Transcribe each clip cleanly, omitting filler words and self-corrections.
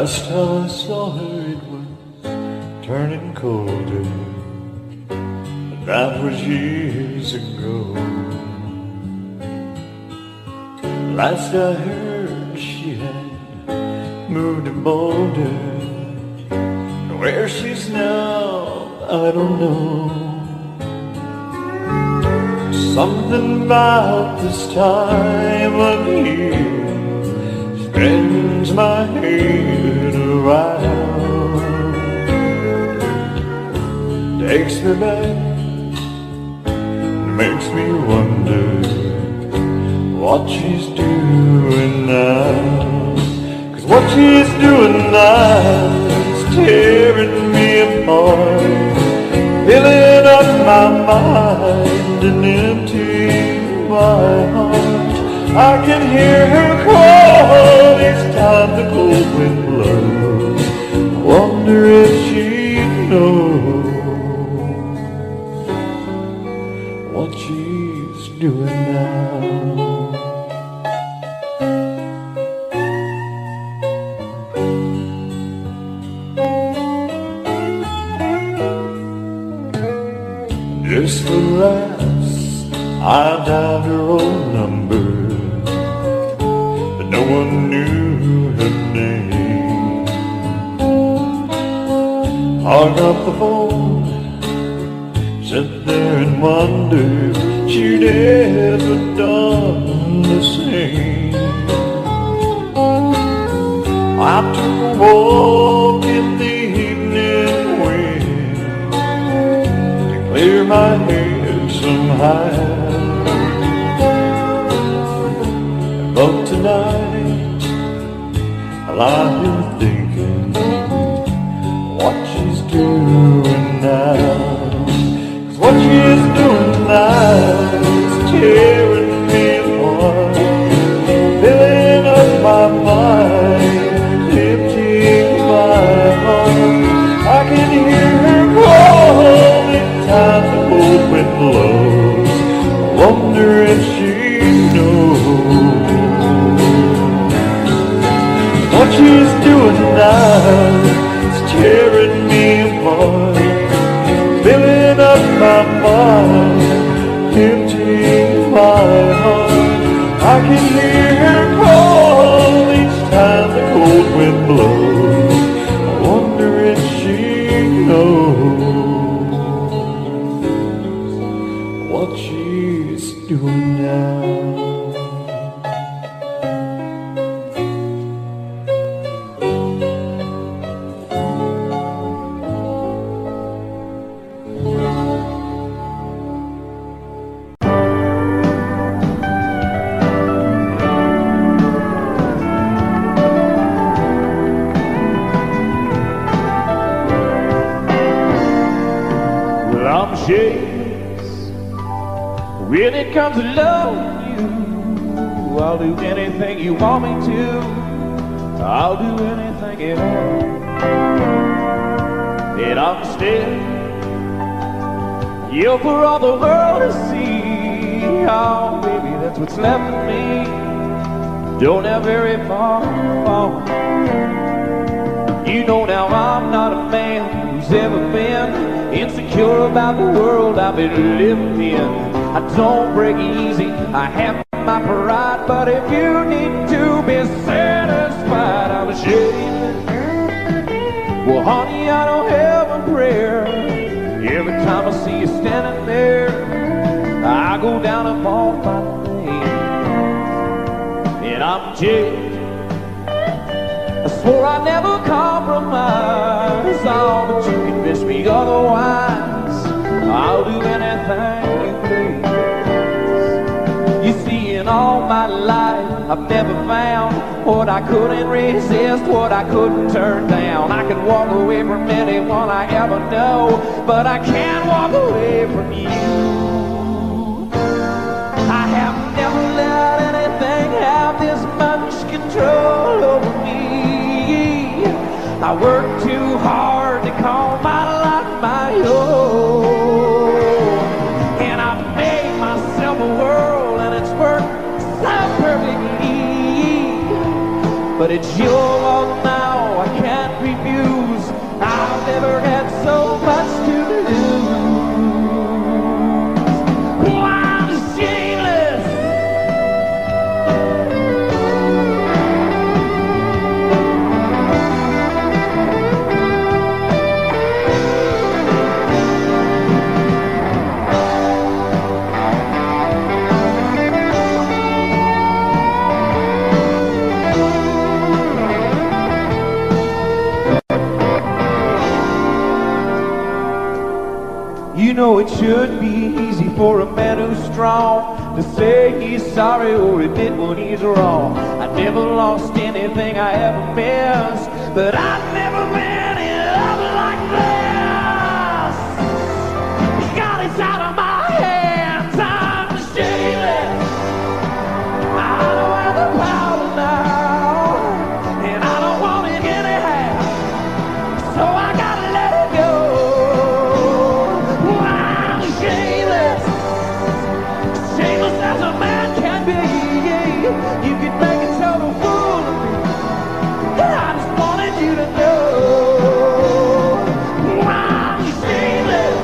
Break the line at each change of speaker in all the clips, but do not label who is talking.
Last time I saw her it was turning colder, but that was years ago. Last I heard she had moved to Boulder. Where she's now, I don't know. Something about this time of year spins my head around, takes me back, makes me wonder what she's doing now. 'Cause what she's doing now is tearing me apart, filling up my mind and emptying my heart. I can hear her call each time the cold wind blows. I wonder if she knows what she's doing now. Just the last, I dialed her old number, but no one knew her name. Hung up the phone, sat there and wondered she'd ever done the same. I took a walk in the evening wind to clear my head somehow. But tonight I lie here thinking what she's doing now. 'Cause what she's doing now is tearing me apart, filling up my mind, emptying my heart. I can hear her call each time the cold wind blows. I wonder if she knows what she's doing now is tearing me apart, filling up my mind, emptying my heart. I can hear her call each time the cold wind blows. I wonder if she knows what she's doing now.
I'm shakes when it comes to loving you. I'll do anything you want me to. I'll do anything at all. And I'm still you for all the world to see. Oh, baby, that's what's left of me. Don't have very far to fall. You know now I'm not a man who's ever been insecure about the world I've been living in. I don't break easy, I have my pride, but if you need to be satisfied, I'm ashamed. Well, honey, I don't have a prayer. Every time I see you standing there, I go down upon my knees, and I'm jaded. I swore I'd never compromise, oh, but you convinced me otherwise. I'll do anything you please. You see, in all my life, I've never found what I couldn't resist, what I couldn't turn down. I could walk away from anyone I ever know, but I can't walk away from you. I have never let anything have this much control over me. I work too hard to call my life my own, and I've made myself a world, and it's worked so perfectly. But it's your fault now, I can't never had so much to lose. Wild and shameless. You know it should be easy for a man who's strong to say he's sorry or admit when he's wrong. I never lost anything I ever missed, but I've never been in love like this. God, it's out of my hands. I'm shameless. I don't have the power now, and I don't want it anyhow, so I gotta let it go. Shameless as a man can be. You can make a total fool of me, and I just wanted you to know I'm shameless.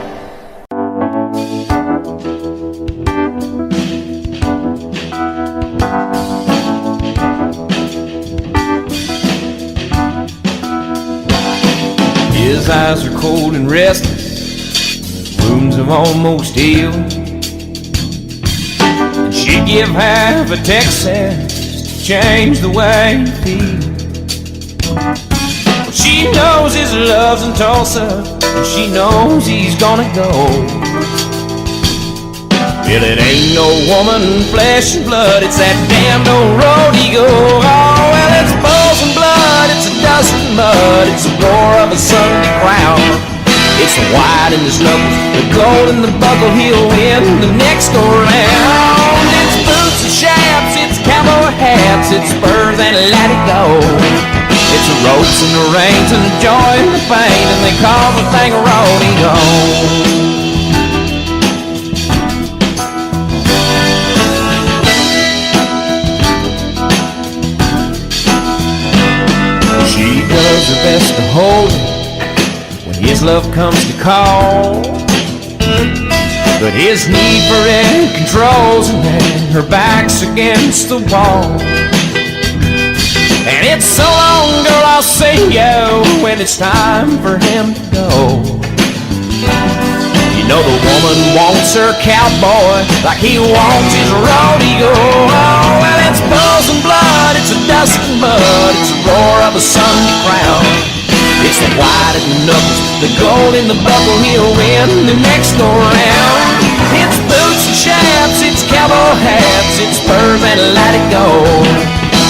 His eyes are cold and restless, wounds have almost healed. She'd give half a Texas to change the way he feels. She knows his love's in Tulsa, and she knows he's gonna go. Well, it ain't no woman, flesh and blood, it's that damned old road he go. Oh, well, it's balls and blood, it's a dust and mud, it's the roar of a Sunday crowd. It's the white in his knuckles, the gold in the buckle, he'll win the next go round. It's boots and shafts, it's cowboy hats, it's spurs and let it go. It's the ropes and the reins and the joy and the pain, and they call the thing a rodeo. She does her best to hold him when his love comes to call, but his need for it controls her, and her back's against the wall. And it's so long, girl, I'll say yo when it's time for him to go. You know the woman wants her cowboy like he wants his rodeo. Oh, well, it's bulls and blood, it's a dust and mud, it's the roar of a Sunday crowd. It's the white in the knuckles, the gold in the buckle, he'll win the next go round. It's boots and shafts, it's cowboy hats, it's spurs and let it go.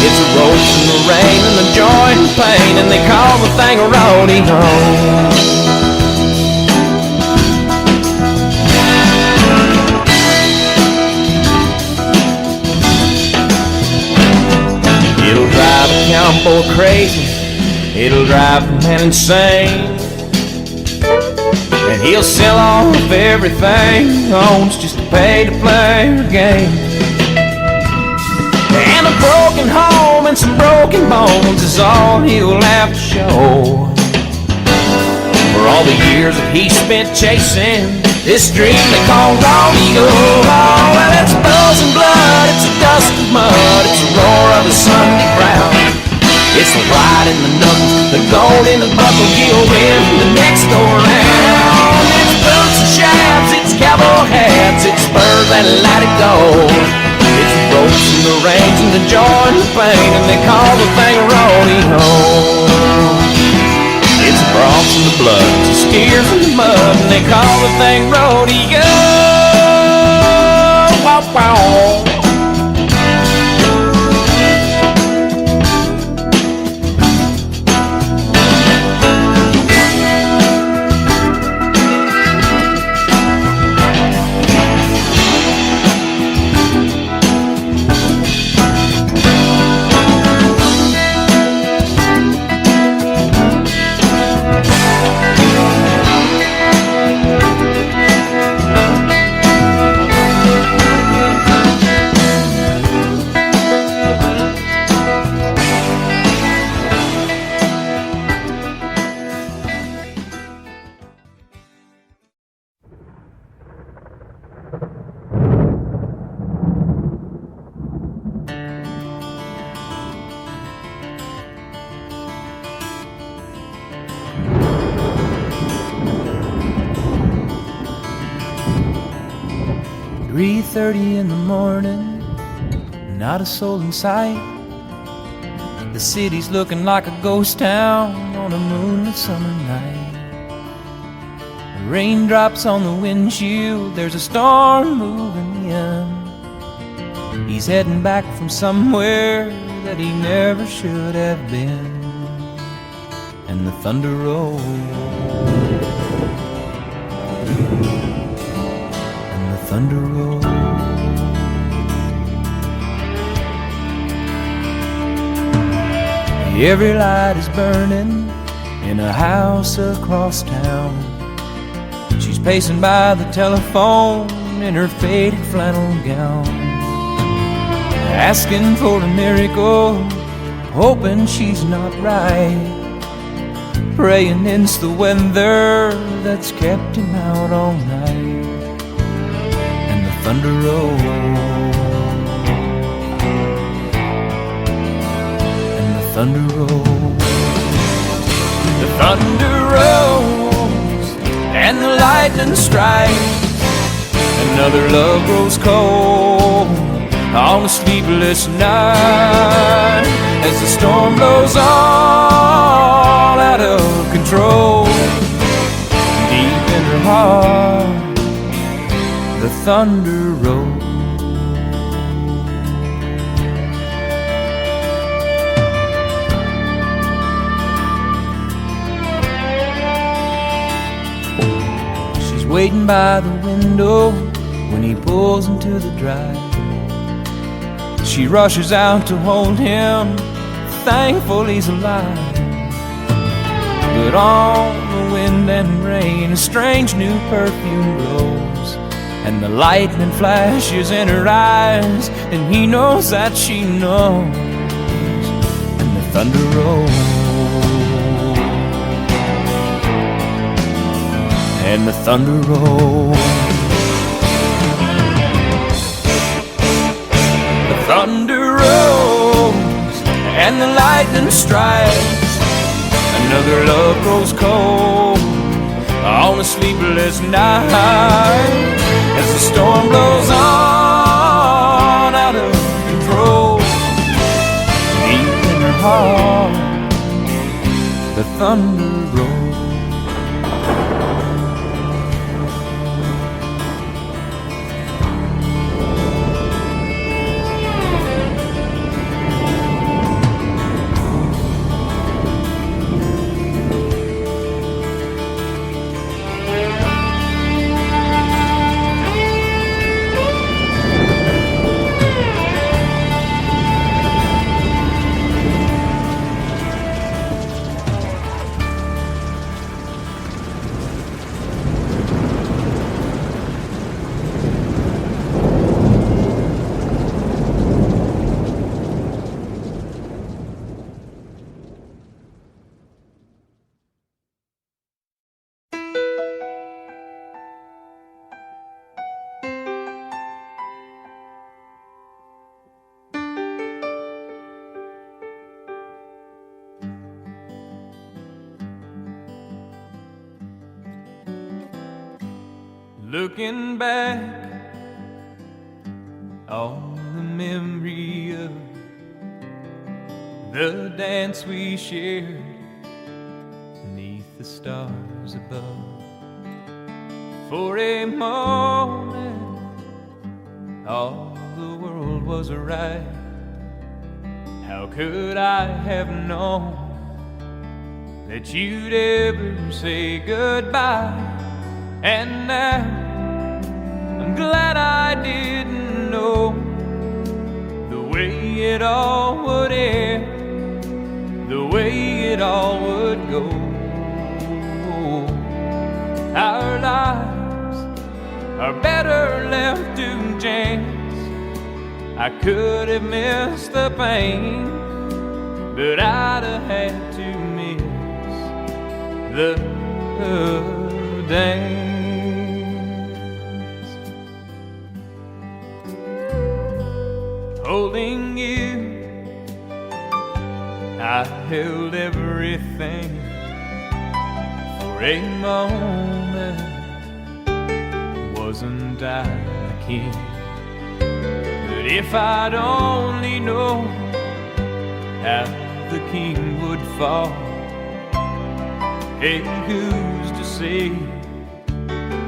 It's the ropes and the rain and the joy and the pain, and they call the thing a rodeo. It'll drive a cowboy crazy, it'll drive a man insane, and he'll sell off everything he owns just to pay to play the game. And a broken home and some broken bones is all he'll have to show for all the years that he spent chasing this dream they call rodeo. Oh, well, it's bulls and blood, it's a dust and mud, it's the roar of a Sunday crowd. It's the white in the knuckles, the gold in the buckle, he'll win the next go round. It's boots and shafts, it's cowboy hats, it's spurs and let it go. It's the ropes and the reins and the joy and the pain, and they call the thing a rodeo. It's the broncs and the blood, it's the steers and the mud, and they call the thing rodeo. Wow, wow.
3:30 in the morning, not a soul in sight. The city's looking like a ghost town on a moonlit summer night. Raindrops on the windshield, there's a storm moving in. He's heading back from somewhere that he never should have been. And the thunder rolls, and the thunder rolls. Every light is burning in a house across town. She's pacing by the telephone in her faded flannel gown, asking for a miracle, hoping she's not right, praying it's the weather that's kept him out all night. And the thunder rolls, and the thunder rolls. The thunder rolls, and the lightning strikes. Another love grows cold on a sleepless night, as the storm blows all out of control. Deep in her heart, the thunder rolls. She's waiting by the window when he pulls into the drive. She rushes out to hold him, thankful he's alive. But on the wind and rain, a strange new perfume blows, and the lightning flashes in her eyes, and he knows that she knows. And the thunder rolls, and the thunder rolls. The thunder rolls, and the lightning strikes. Another love grows cold on a sleepless night, as the storm blows on out of control. Deep in her heart, the thunder rolls. Looking back on the memory of the dance we shared beneath the stars above. For a moment, all the world was right. How could I have known that you'd ever say goodbye? And now I'm glad I didn't know the way it all would end, the way it all would go. Our lives are better left to chance. I could have missed the pain, but I'd have had to miss the dance. Holding you, I held everything. For a moment, wasn't I a king? But if I'd only known how the king would fall, hey, who's to say?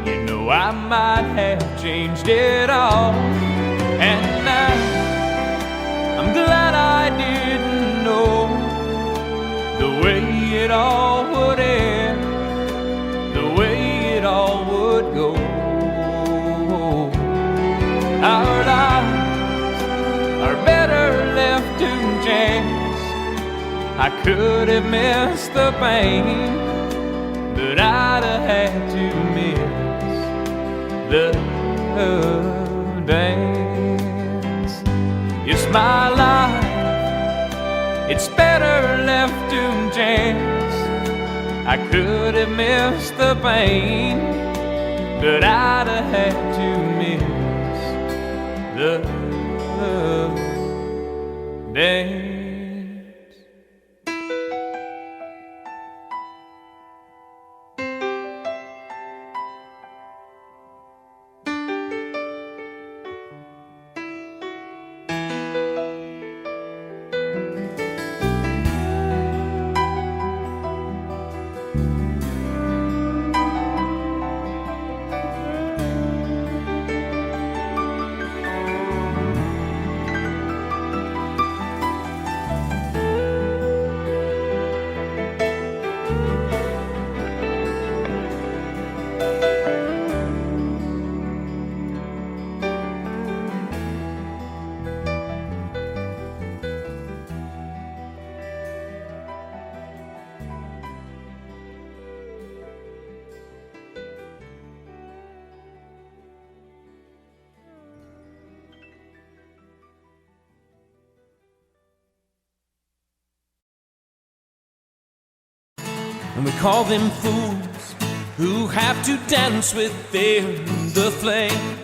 You know, I might have changed it all. And now I'm glad I didn't know the way it all would end, the way it all would go. Our lives are better left to chance. I could have missed the pain, but I'd have had to miss the dance. It's my life, it's better left to chance. I could have missed the pain, but I'd have had to miss the dance. And we call them fools who have to dance within the flame,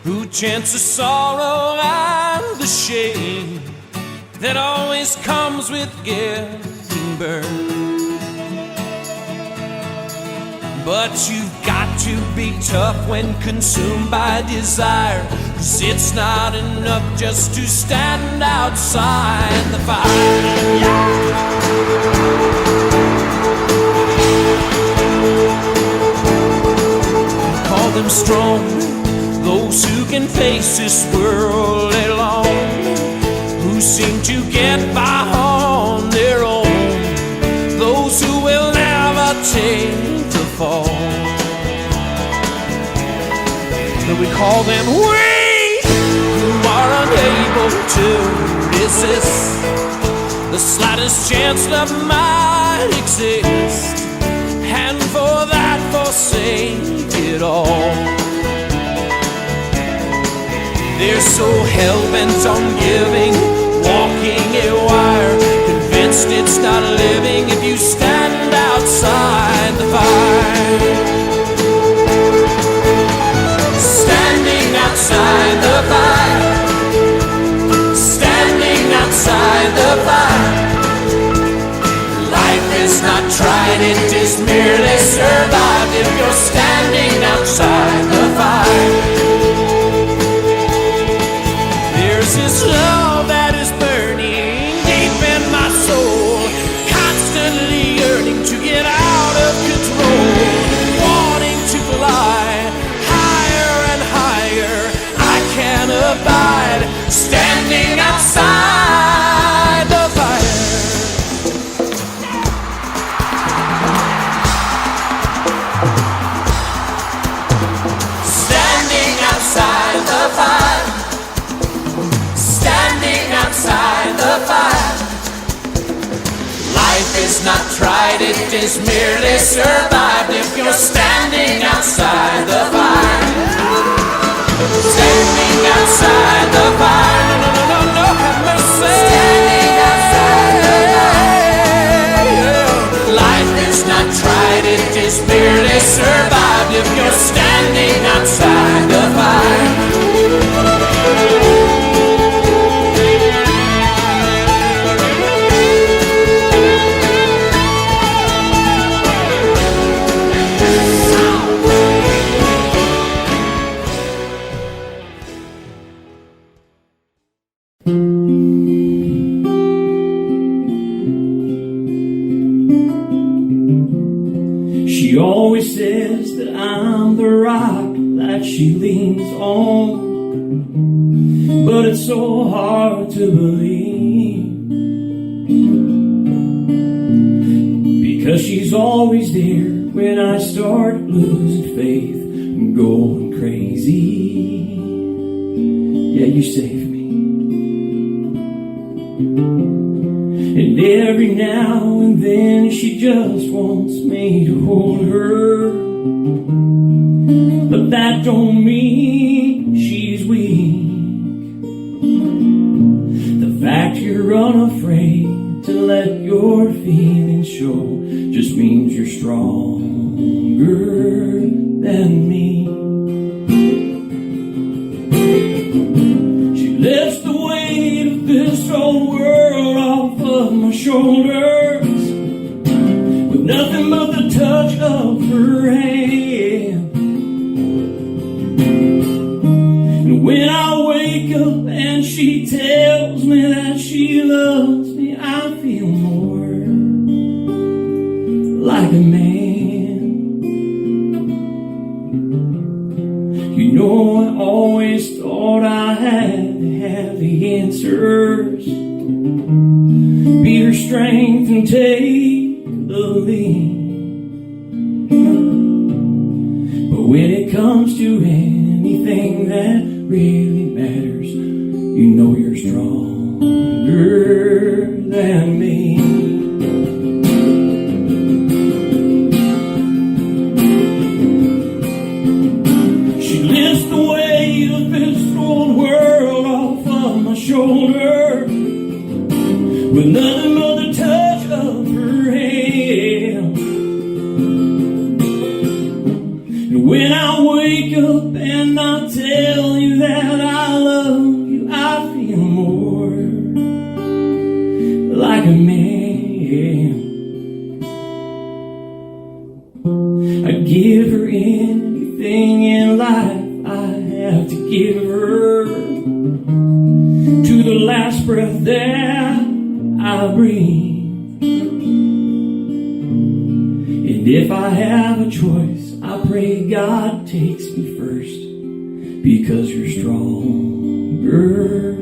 who chance the sorrow and the shame that always comes with getting burned. But you've got to be tough when consumed by desire, 'cause it's not enough just to stand outside the fire. Call them strong, those who can face this world alone, who seem to get by on their own, those who will never take the fall. But we call them weak, who are unable to resist the slightest chance that might exist, and for that forsake it all. They're so hell-bent on giving, walking a wire, convinced it's not living if you stand outside the fire. Standing outside the fire, standing outside the fire. Life is not tried, it is merely survived if you're standing outside the fire. There's this love that is burning deep in my soul, constantly yearning to get out of control, wanting to fly higher and higher. I can't abide standing outside the fire. Standing outside the fire, standing outside the fire. Life is not tried, it is merely survived if you're standing outside the fire. Standing outside the fire, no, no, no, no, have mercy. Standing outside the fire. Life is not tried, it is merely survived if you're standing outside the fire.
says that I'm the rock that she leans on, but it's so hard to believe, because she's always there when I start losing faith and going crazy. Yeah, you save me. And every now and then she just wants me to hold her, but that don't mean she's weak. The fact you're unafraid to let your feelings show just means you're stronger than me. She lifts the weight of this whole world off of my shoulders with nothing but the touch of her hand. And when I wake up and she tells me that she loves me, I feel more like a man. You know, I always thought I had to have the answers, be her strength and take the lead. But when it comes to anything that really matters, you know you're stronger than me. She lifts the weight of this old world off of my shoulder with nothing but the touch of her hand. And when I wake up and I tell you that I love you, I feel more like a man. I'd give her anything in life I have to give her, to the last breath that I breathe. And if I have a choice, I pray God takes me first, because you're stronger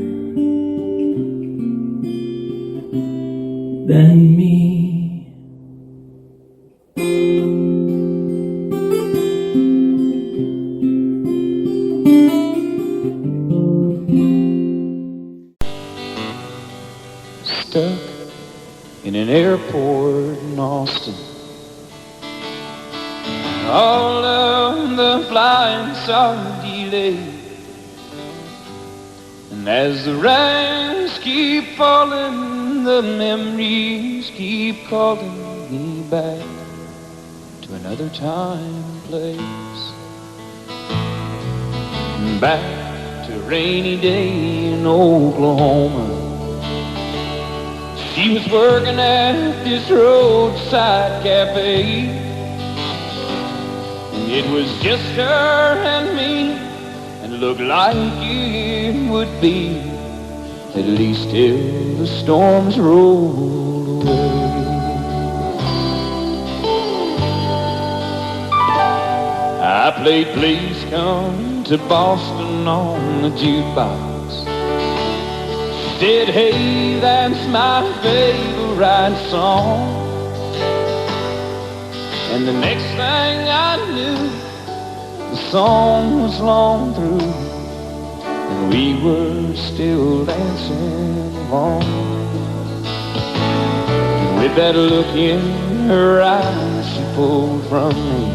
than me.
Stuck in an airport in Austin, all of the flights are delayed, and as the rains keep falling, the memories keep calling me back to another time and place, back to a rainy day in Oklahoma. She was working at this roadside cafe, and it was just her and me, and it looked like it would be, at least till the storms rolled away. I played Please Come to Boston on the jukebox. Said, hey, that's my favorite song. And the next thing I knew, the song was long through, and we were still dancing along. And with that look in her eyes she pulled from me,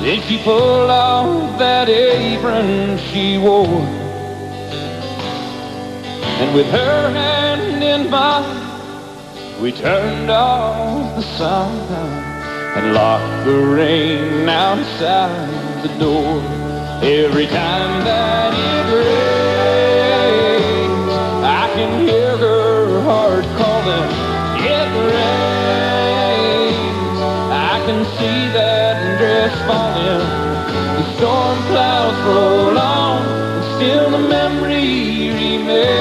then she pulled off that apron she wore, and with her hand in mine, we turned off the sun and locked the rain outside the door. Every time that it rains, I can hear her heart calling. It rains, I can see that dress falling. The storm clouds roll on, and still the memory remains.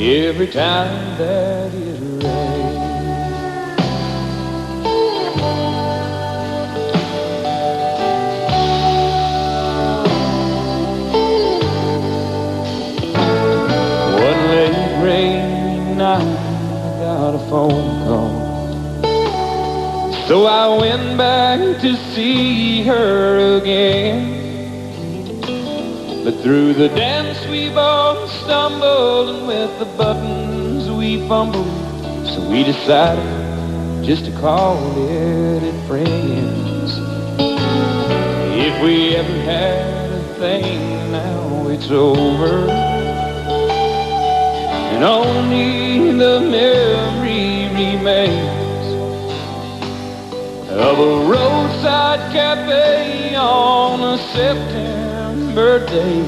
Every time that it rains. So I went back to see her again. But through the dance we both stumbled, and with the buttons we fumbled. So we decided just to call it friends. If we ever had a thing, now it's over, and only the memory remains of a roadside cafe on a September day.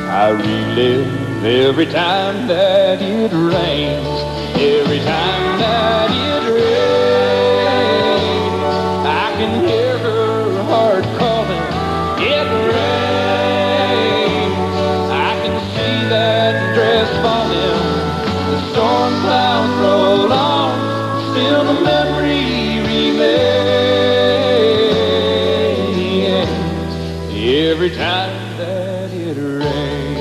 I relive every time that it rains, every time that it rains. I can hear her heart calling, it rains. I can see that dress falling, the storm clouds roll on, still the memory remains. Every time that it rains,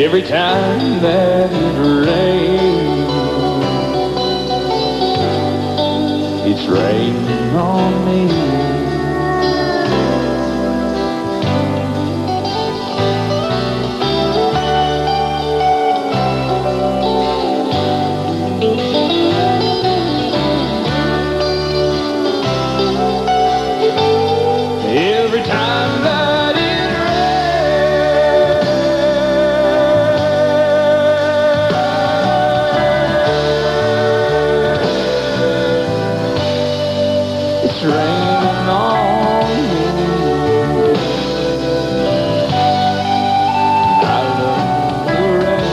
every time that it rains, it's raining on me. Every time that it rains, it's raining on me. I love the rain.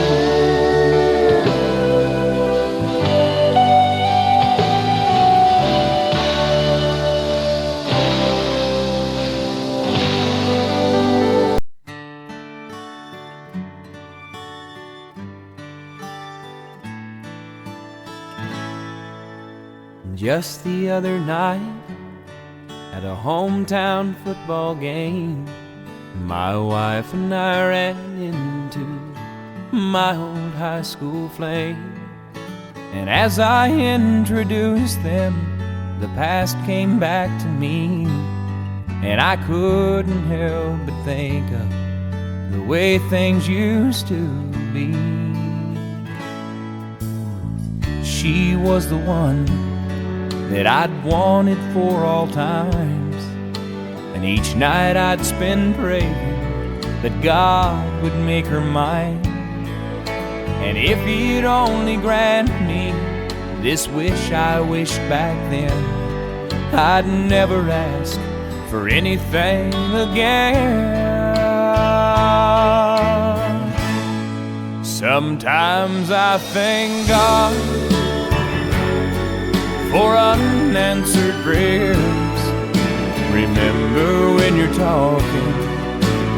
Just the other night, at a hometown football game, my wife and I ran into my old high school flame. And as I introduced them, the past came back to me, and I couldn't help but think of the way things used to be. She was the one that I'd wanted for all times, and each night I'd spend praying that God would make her mine. And if He'd only grant me this wish I wished back then, I'd never ask for anything again. Sometimes I thank God for unanswered prayers. Remember when you're talking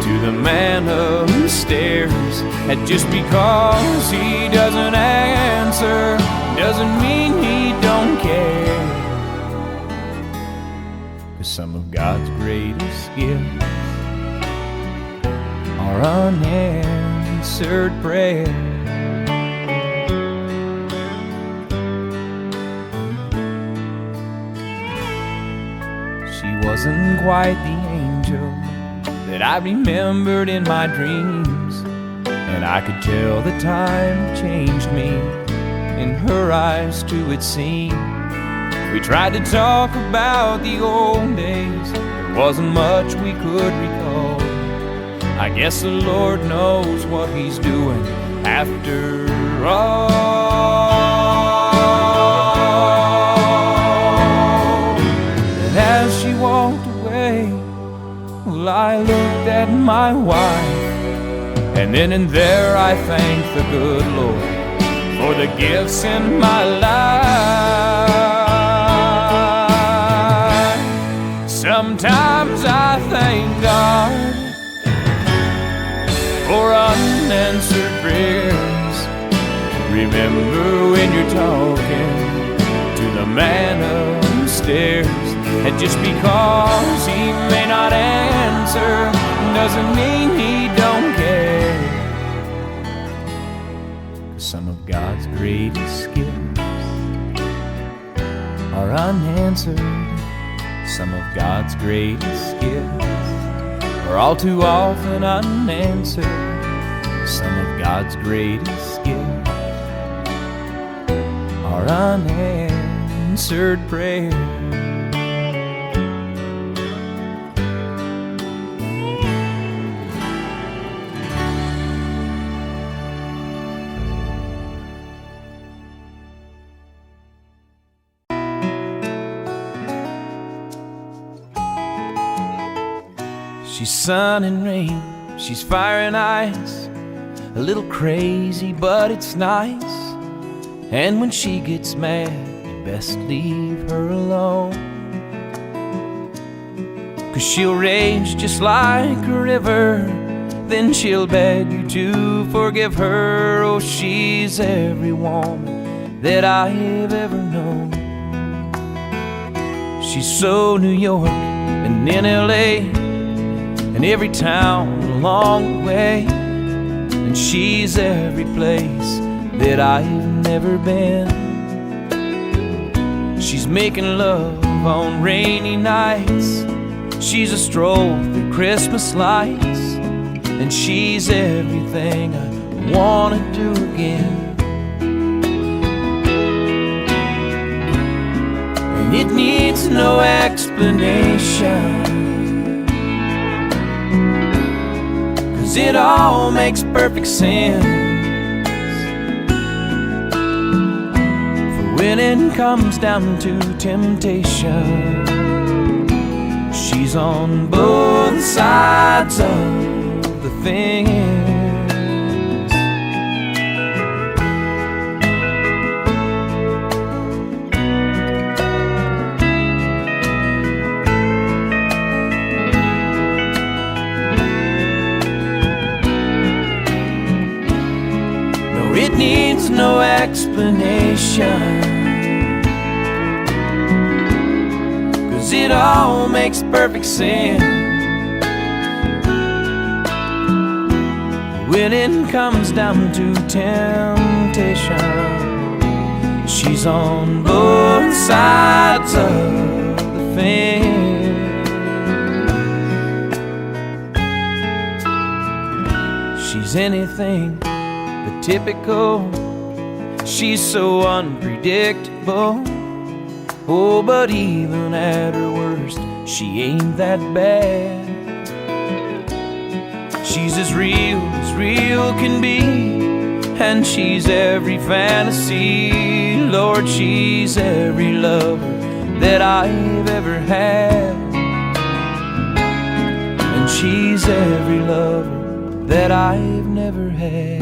to the man upstairs, and just because he doesn't answer doesn't mean he don't care. 'Cause some of God's greatest gifts are unanswered prayers. She wasn't quite the angel that I remembered in my dreams, and I could tell the time changed me. In her eyes too it seemed. We tried to talk about the old days, there wasn't much we could recall. I guess the Lord knows what He's doing after all. And as she walked away, well, I looked at my wife, and then and there I thanked the good Lord for the gifts in my life. Sometimes I thank God for unanswered prayers. Remember when you're talking to the man upstairs, and just because he may not answer doesn't mean he don't care. 'Cause some of God's greatest gifts unanswered. Some of God's greatest gifts are all too often unanswered. Some of God's greatest gifts are unanswered prayers. She's sun and rain, she's fire and ice, a little crazy but it's nice. And when she gets mad, you best leave her alone, 'cause she'll rage just like a river, then she'll beg you to forgive her. Oh, she's every woman that I've ever known. She's so New York and in LA and every town along the way, and she's every place that I've never been. She's making love on rainy nights, she's a stroll through Christmas lights, and she's everything I wanna do again. And it needs no explanation, 'cause it all makes perfect sense. For when it comes down to temptation, she's on both sides of the fence. It needs no explanation, 'cause it all makes perfect sense. When it comes down to temptation, she's on both sides of the fence. She's anything but typical, she's so unpredictable. Oh, but even at her worst, she ain't that bad. She's as real can be, and she's every fantasy. Lord, she's every lover that I've ever had, and she's every lover that I've never had.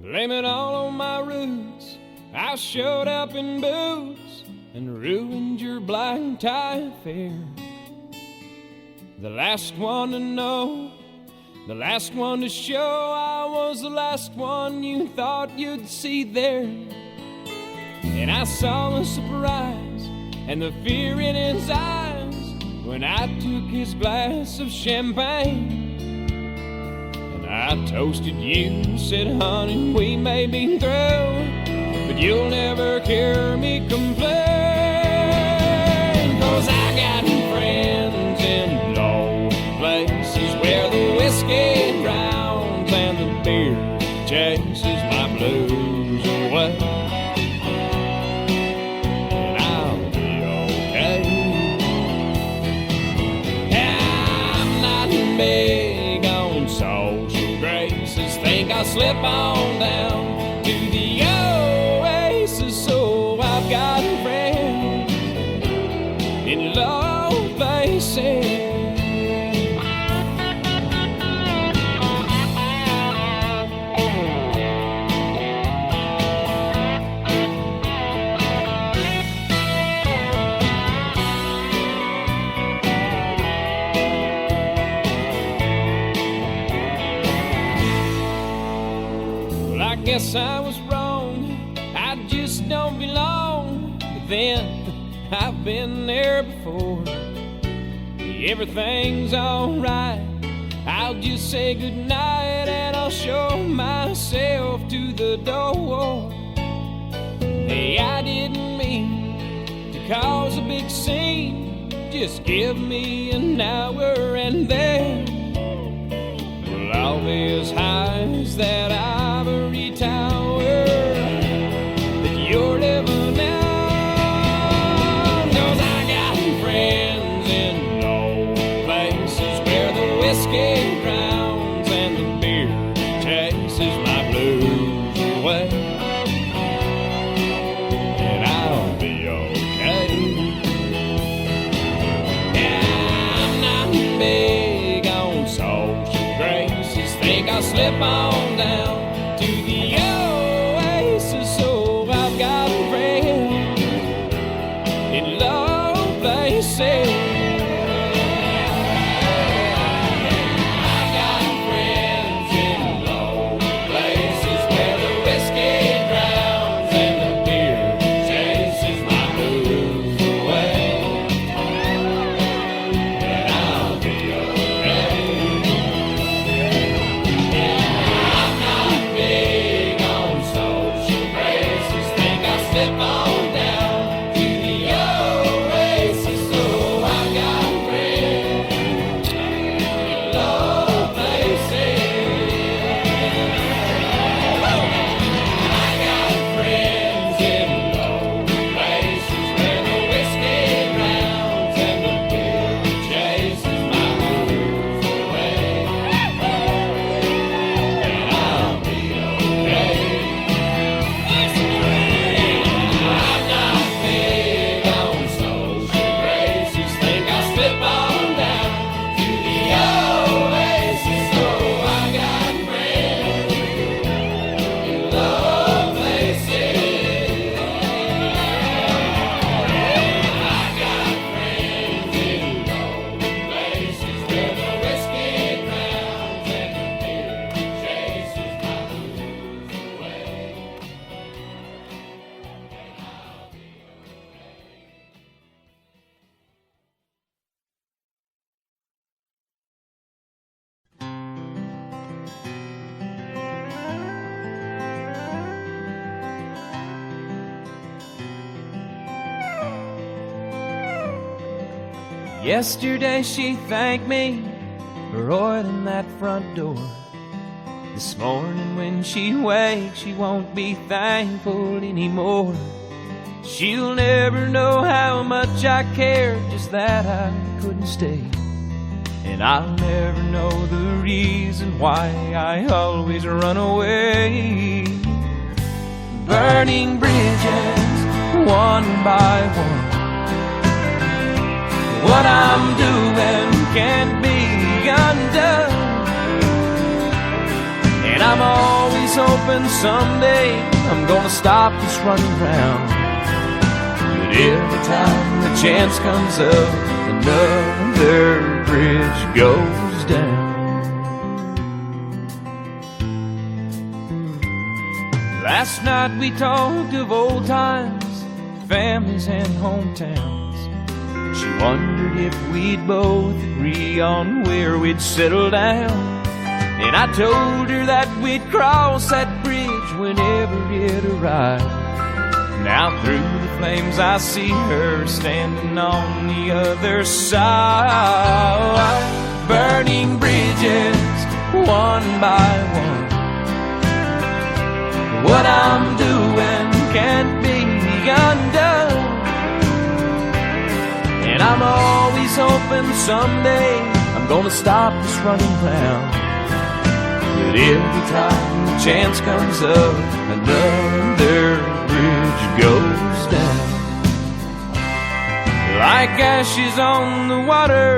Blame it all on my roots. I showed up in boots and ruined your black tie affair. The last one to know, the last one to show. I was the last one you thought you'd see there. And I saw the surprise and the fear in his eyes when I took his glass of champagne. I toasted you, said, honey, we may be through, but you'll never hear me complain. 'Cause I got friends in low places where the whiskey drowns and the beer chases my blues away. And I'll be okay. I'm not big on social graces, think I'll slip on down to the oasis. So I've got friends in low places. Guess I was wrong, I just
don't belong, but then I've been there before. Everything's alright, I'll just say goodnight and I'll show myself to the door. Hey, I didn't mean to cause a big scene, just give me an hour and then well, all these highs that ivory tower that you're living in. 'Cause I got friends in low places where the whiskey drowns and the beer chases my blues away. And I'll be okay. Yeah, I'm not big on social graces. Think I'll slip on down to the oasis. So I've got a friend in low places. Yesterday she thanked me for oiling that front door. This morning when she wakes, she won't be thankful anymore. She'll never know how much I cared, just that I couldn't stay. And I'll never know the reason why I always run away. Burning bridges, one by one. What I'm doing can't be undone. And I'm always hoping someday I'm gonna stop this running round. But every time the chance comes up, another bridge goes down. Last night we talked of old times, families and hometowns. She wondered if we'd both agree on where we'd settle down. And I told her that we'd cross that bridge whenever it arrived. Now through the flames I see her standing on the other side. Burning bridges, one by one. What I'm doing can't be undone. And I'm always hoping someday I'm gonna stop this running round. But every time the chance comes up, another bridge goes down. Like ashes on the water,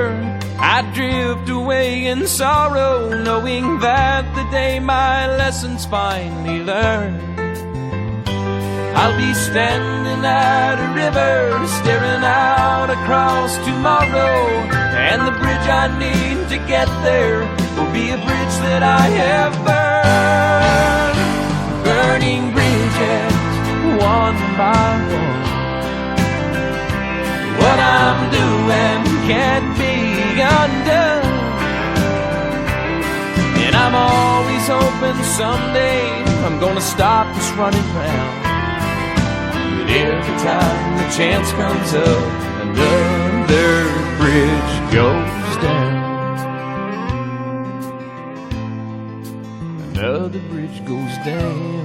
I drift away in sorrow, knowing that the day my lesson's finally learned, I'll be standing at a river, staring out across tomorrow. And the bridge I need to get there will be a bridge that I have burned. Burning bridges, one by someday I'm gonna stop this running round. But every time the chance comes up, another bridge goes down. Another bridge goes down.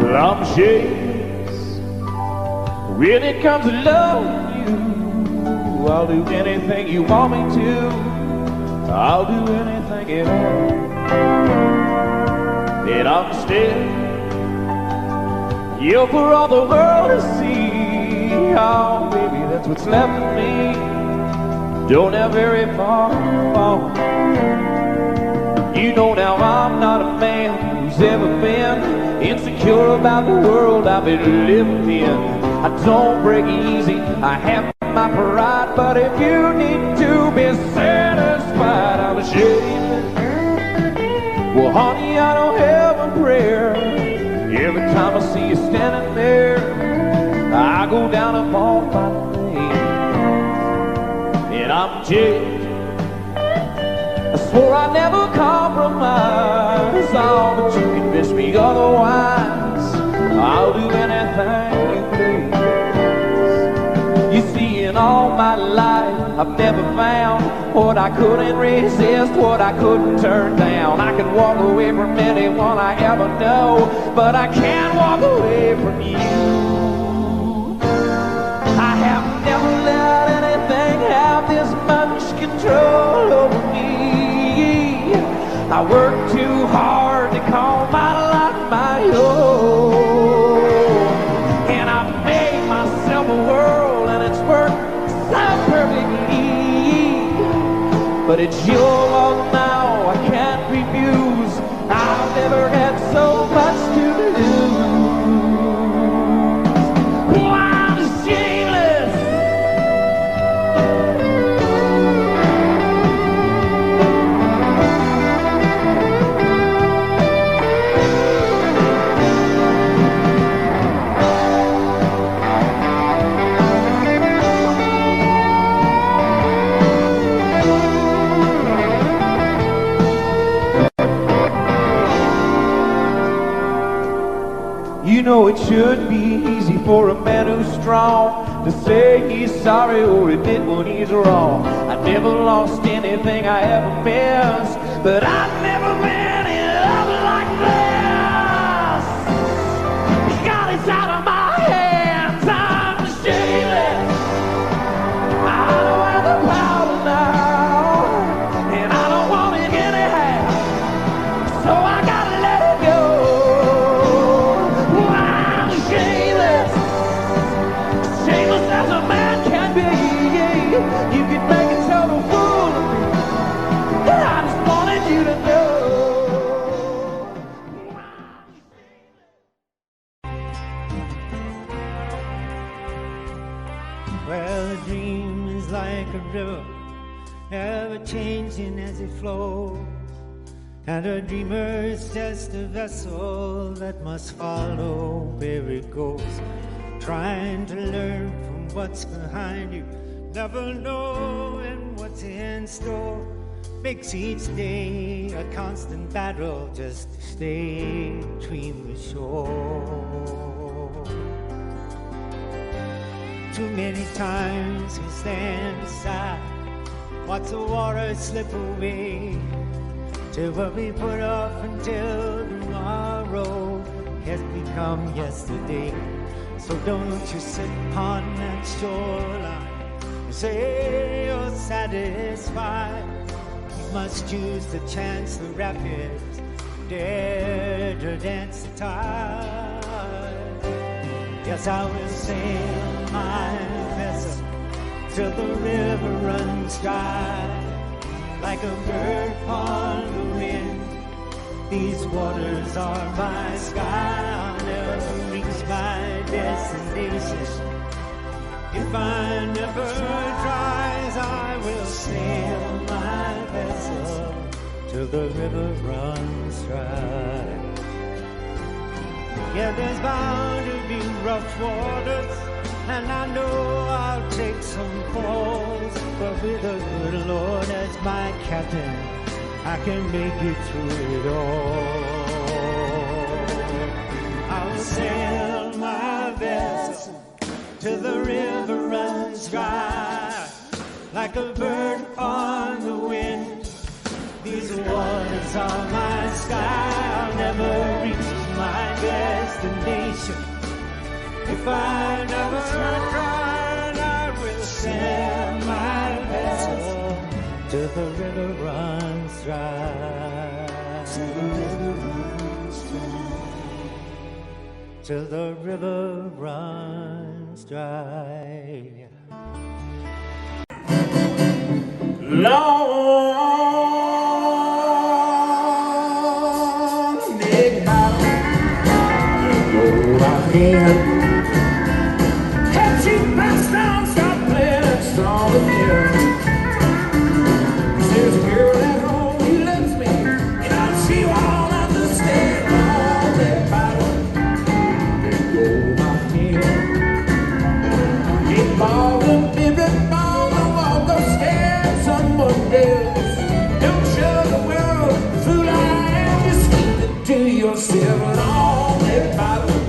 I'm shameless when it comes to loving you. I'll do anything you want me to. I'll do anything at all. And I'm still you for all the world to see. Oh, baby, that's what's left of me. Don't have very far to fall. You know now I'm not a man who's ever been insecure about the world I've been living in. I don't break easy, I have my pride, but if you need to be satisfied, I'm ashamed. Well, honey, I don't have a prayer. Every time I see you standing there, I go down upon my knees. And I'm jaded. I swore I'd never compromise. Oh, but you convinced me otherwise. I'll do anything you please. You see, in all my life, I've never found what I couldn't resist, what I couldn't turn down. I can walk away from anyone I ever know, but I can't walk away from you. I have never let anything have this much control over me. I work too hard to call my life my own. And I've made myself a world and it's worked so perfectly. But it's your world now, I can't refuse. I've never had so much to lose. Oh, I'm shameless. You know it should be easy for a man who's strong to say he's sorry or admit when he's wrong. I never lost anything I ever missed, but I've never been in love like this. God, it's out of my hands, I'm shameless. I don't have the power now, and I don't want it anyhow, so I gotta let it go. Shameless as a man can be. You can make a total fool of me. I just wanted you to know.
Well, a dream is like a river, ever changing as it flows. And a dreamer is just a vessel that must follow where it goes. Trying to learn from what's behind you, never knowing what's in store, makes each day a constant battle just to stay between the shore. Too many times we stand aside, watch the water slip away, till what we put off until tomorrow has become yesterday. So don't you sit upon that shoreline and say you're satisfied. You must use the chance the rapids dare to dance the tide. Yes, I will sail my vessel till the river runs dry. Like a bird upon the wind, these waters are my sky. I'll never reach my destination if I never tries. I will sail my vessel till the river runs dry. Yeah, there's bound to be rough waters, and I know I'll take some falls, but with the good Lord as my captain, I can make it through it all. I'll sail my vessel till the river runs dry. Like a bird on the wind, these waters are my sky. I'll never reach my destination if I never try. I will sail my vessel till the river runs dry. Till the river runs dry. Till the river runs dry.
Long big bottle, go out here. Catch you back down, stop playing that song again. There's a girl at home who loves me, and she won't understand. Long big bottle, go out here. Get ball and baby ball, I want to scare someone else. Don't show the world the fool I am, just keep it to yourself. Long big bottle,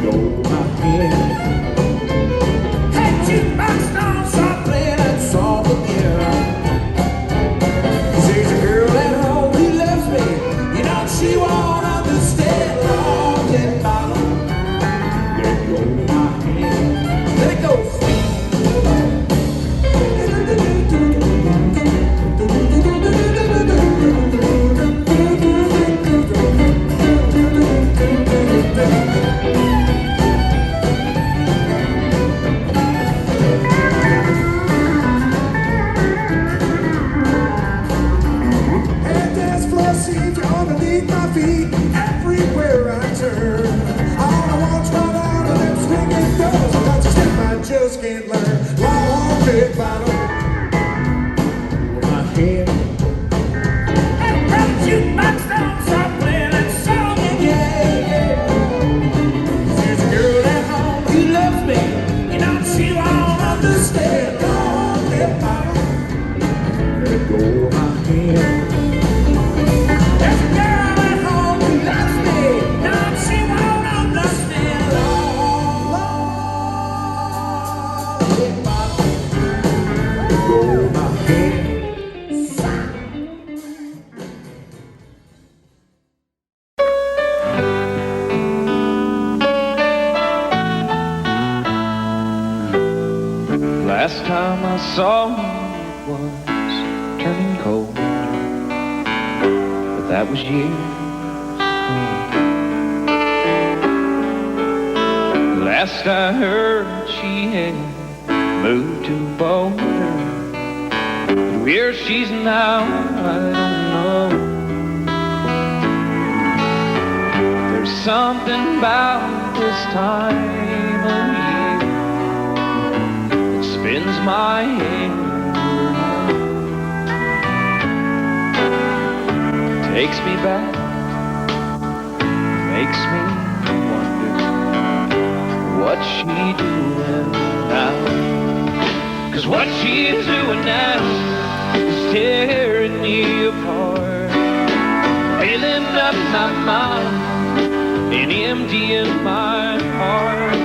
go out here. Hey, jukebox, don't stop playing that song again. There's a girl at home who loves me, you know she won't understand. Long big bottle, go out here. Let it go, sweet. And dance floor seats underneath my feet everywhere I turn. All I want's run out of them swinging doors. I got to step I just can't learn. Long big bottle over my head. And that jukebox don't stop playing that song again. There's a girl at home who loves me, you know she won't understand. Long big bottle, let go of my hand. There's a girl at home who loves me, no, she won't understand. Long big bottle, let go of my hand.
Last time I saw you it was turning cold, but that was years ago. Last I heard she had moved to Boulder, but where she's now I don't know. There's something about this time of year that spins my head around, takes me back, makes me wonder what she doing now. 'Cause what she's doing now is tearing me apart, filling up my mind and emptying my heart.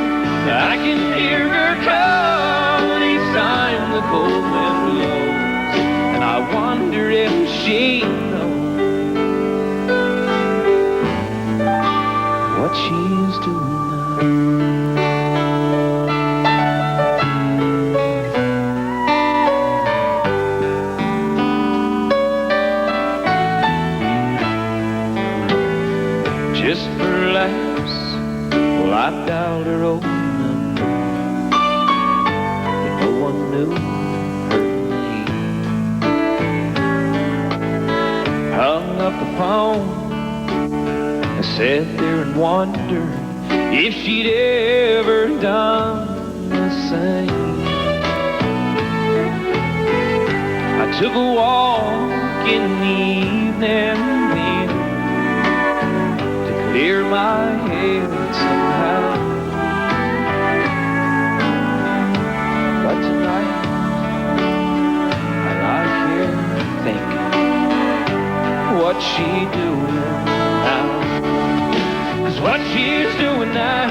I can hear her call each time the cold wind blows, and I wonder if she knows what she's doing now.
up the phone and sat there and wondered if she'd ever done the same. I took a walk in the evening wind to clear my head somehow. But tonight I lie here thinking, what's she doing now? 'Cause what she's doing now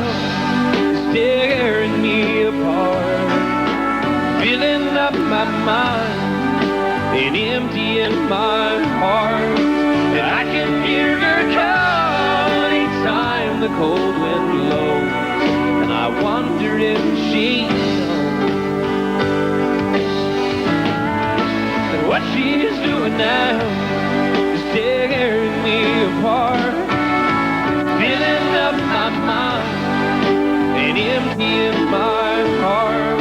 is tearing me apart, filling up my mind and emptying my heart. And I can hear her call anytime the cold wind blows, and I wonder if she knows that what she's doing now is tearing me apart, filling up my mind and emptying my heart.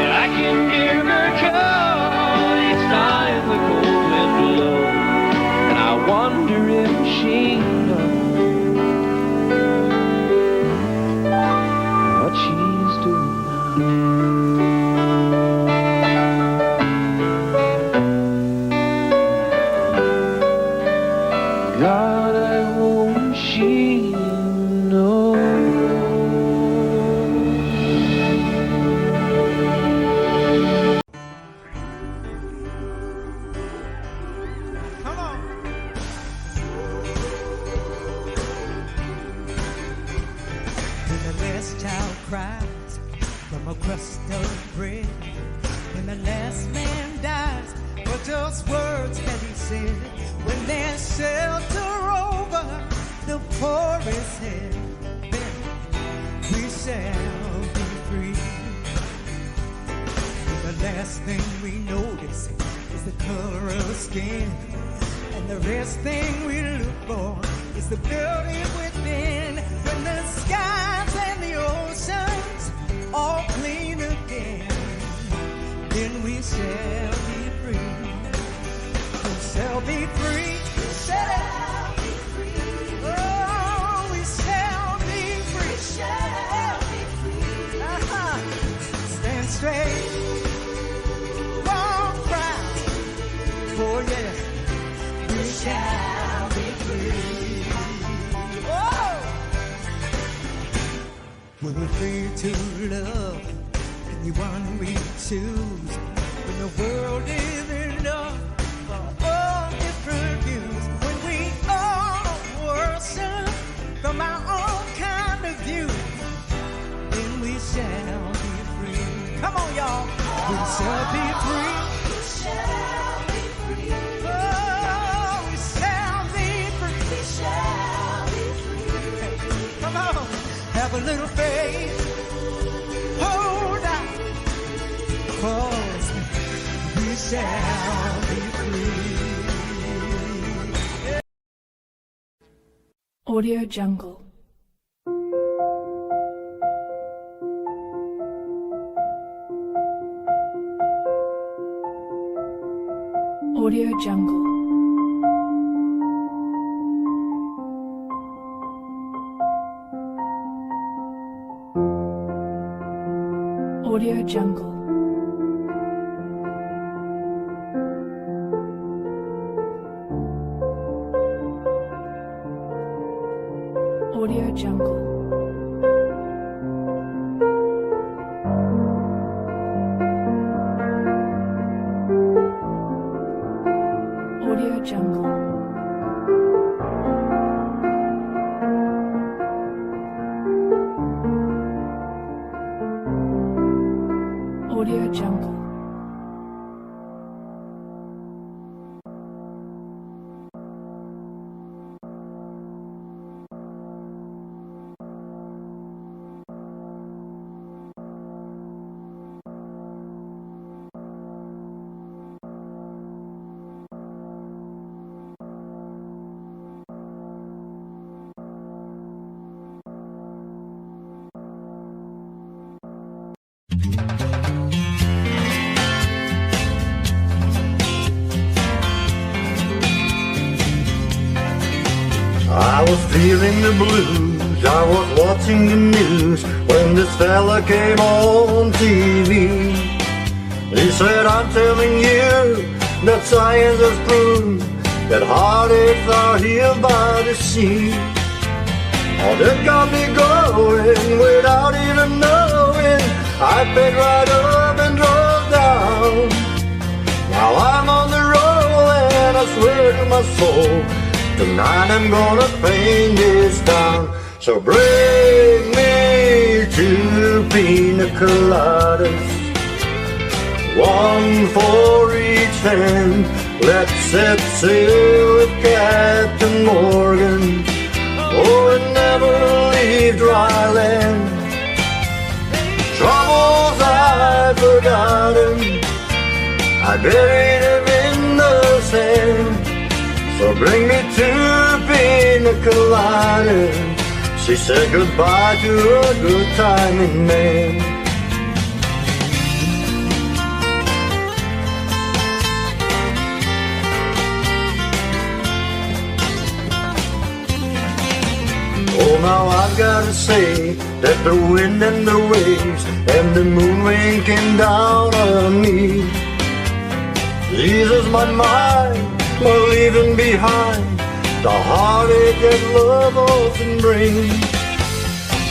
And I can hear her call each time the cold wind blows, and I wonder if she knows what she's doing now. God, I hope she knows.
Come on. When the last child cries from a crust of bread, when the last man dies for those words that he said, when there's shelter over the poorest head, then we shall be free. The last thing we notice is the color of skin, and the rest thing we look for is the beauty within. When the skies and the oceans all clean again, then we shall be free. We shall be free. We shall be free. Oh, we shall be free. We shall be free. Stand straight. Walk right. Oh yeah. We shall be free. Oh. We're free to love anyone we choose. When the world is enough for all different views, when we all worship from our own kind of view, then we shall be free. Come on, y'all. We shall be free. We shall be free. Oh, we shall be free. We shall be free. Come on. Have a little faith. Hold on. 'Cause we shall be free.
Audio Jungle. Audio Jungle. Audio Jungle. Audio Jungle. Audio Jungle. Audio Jungle.
I was feeling the blues, I was watching the news when this fella came on TV. He said, I'm telling you that science has proved that heartaches are healed by the sea. Oh, that got me going without even knowing. I picked right up and drove down. Now I'm on the road and I swear to my soul, tonight I'm gonna paint this town. So bring me 2 pina coladas, 1 for each hand. Let's set sail with Captain Morgan, oh, and never leave dry land. Troubles I've forgotten, I buried him in the sand. So bring me 2 pina coladas. She said goodbye to a good timing man. Oh, now I've gotta say that the wind and the waves and the moon rain came down on me. Jesus, my mind, we're leaving behind the heartache that love often brings.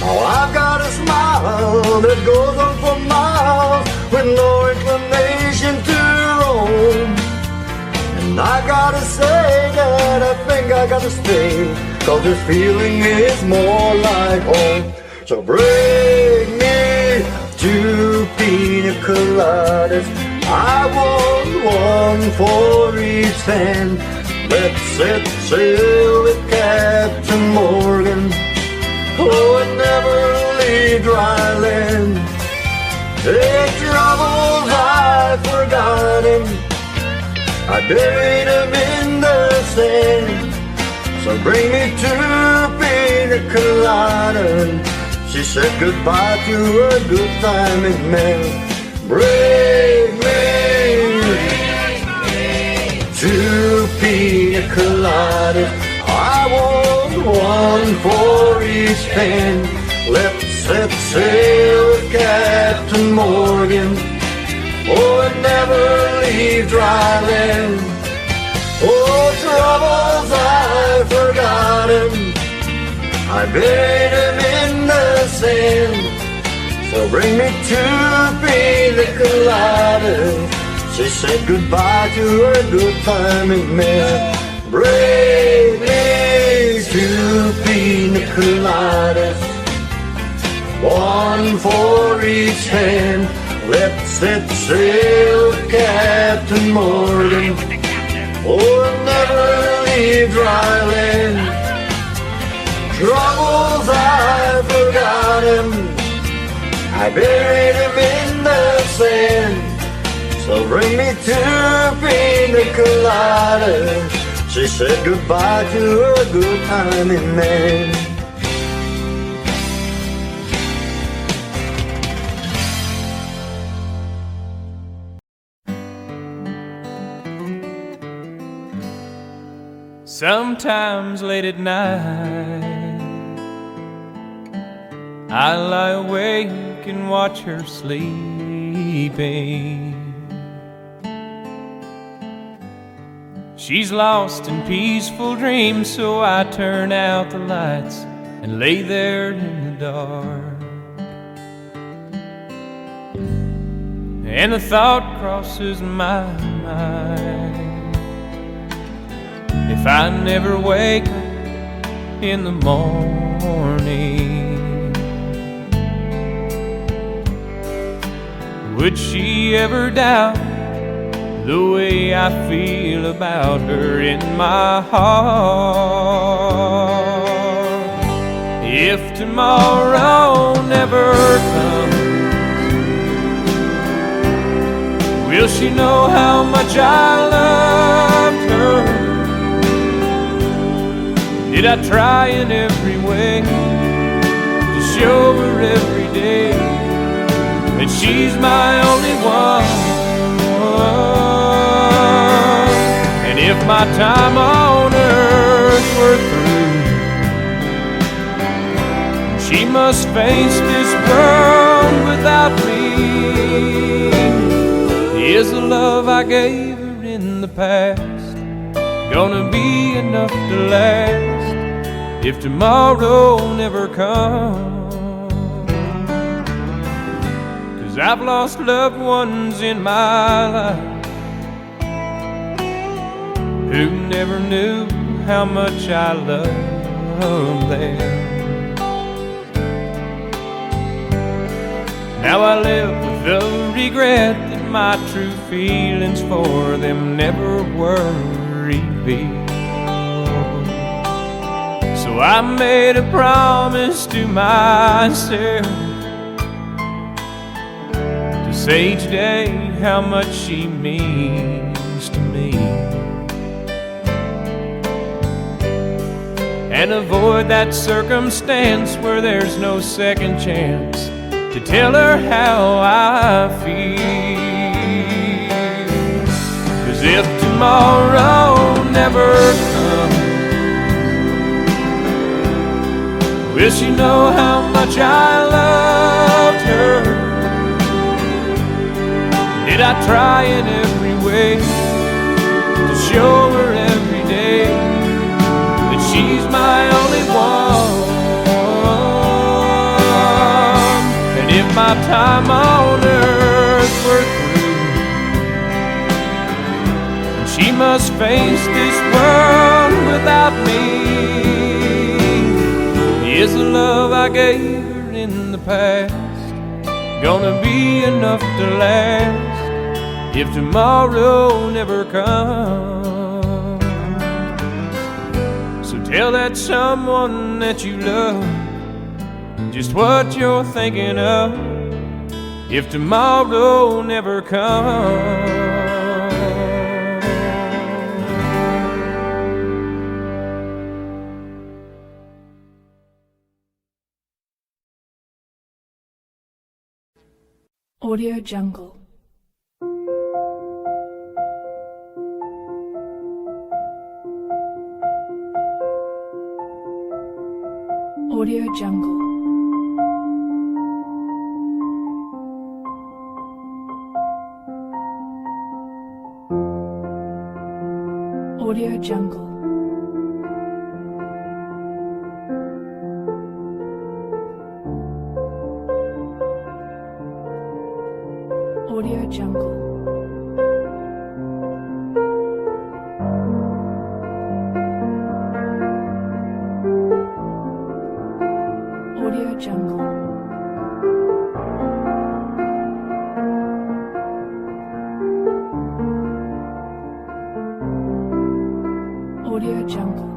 Now I've got a smile that goes on for miles with no inclination to roam. And I gotta say that I think I gotta stay, 'cause this feeling is more like home. So bring me 2 pina coladas, I want 1 for each hand. Let's set sail with Captain Morgan, oh, and never leave dry land. Hey, troubles I've forgotten, I buried them in the sand. So bring me 2 pina coladas. She said goodbye to a good timing man. Bring me 2 pina coladas, I want 1 for each hand. Let's set sail with Captain Morgan, oh, and never leave dry land. Oh, troubles I've forgotten, I buried them in the sand. So bring me 2 pina coladas. She said goodbye to her good timing man. Bring me 2 pina coladas, 1 for each hand. Let's set sail with Captain Morgan, oh, never leave dry land. Troubles I've forgotten, I buried him in the sand. So bring me 2 pina coladas. She said goodbye to a good timing man.
Sometimes late at night I lie awake and watch her sleeping. She's lost in peaceful dreams, so I turn out the lights and lay there in the dark. And the thought crosses my mind, if I never wake up in the morning, would she ever doubt the way I feel about her in my heart? If tomorrow never comes, will she know how much I loved her? Did I try in every way to show her every day that she's my only one? And if my time on earth were through, She must face this world without me. Is the love I gave her in the past gonna be enough to last if tomorrow never comes? 'Cause I've lost loved ones in my life who never knew how much I loved them. Now I live with the regret that my true feelings for them never were revealed. So I made a promise to myself to say each day how much she means to me, and avoid that circumstance where there's no second chance to tell her how I feel. 'Cause if tomorrow never comes, will she know how much I loved her? Did I try in every way to show her every day that she's my only one? If my time on earth were through, and she must face this world without me, is the love I gave her in the past gonna be enough to last if tomorrow never comes? So tell that someone that you love just what you're thinking of if tomorrow never comes.
Audio Jungle. Audio Jungle. Audio Jungle. Audio Jungle. Audio Jungle. Audio Jungle.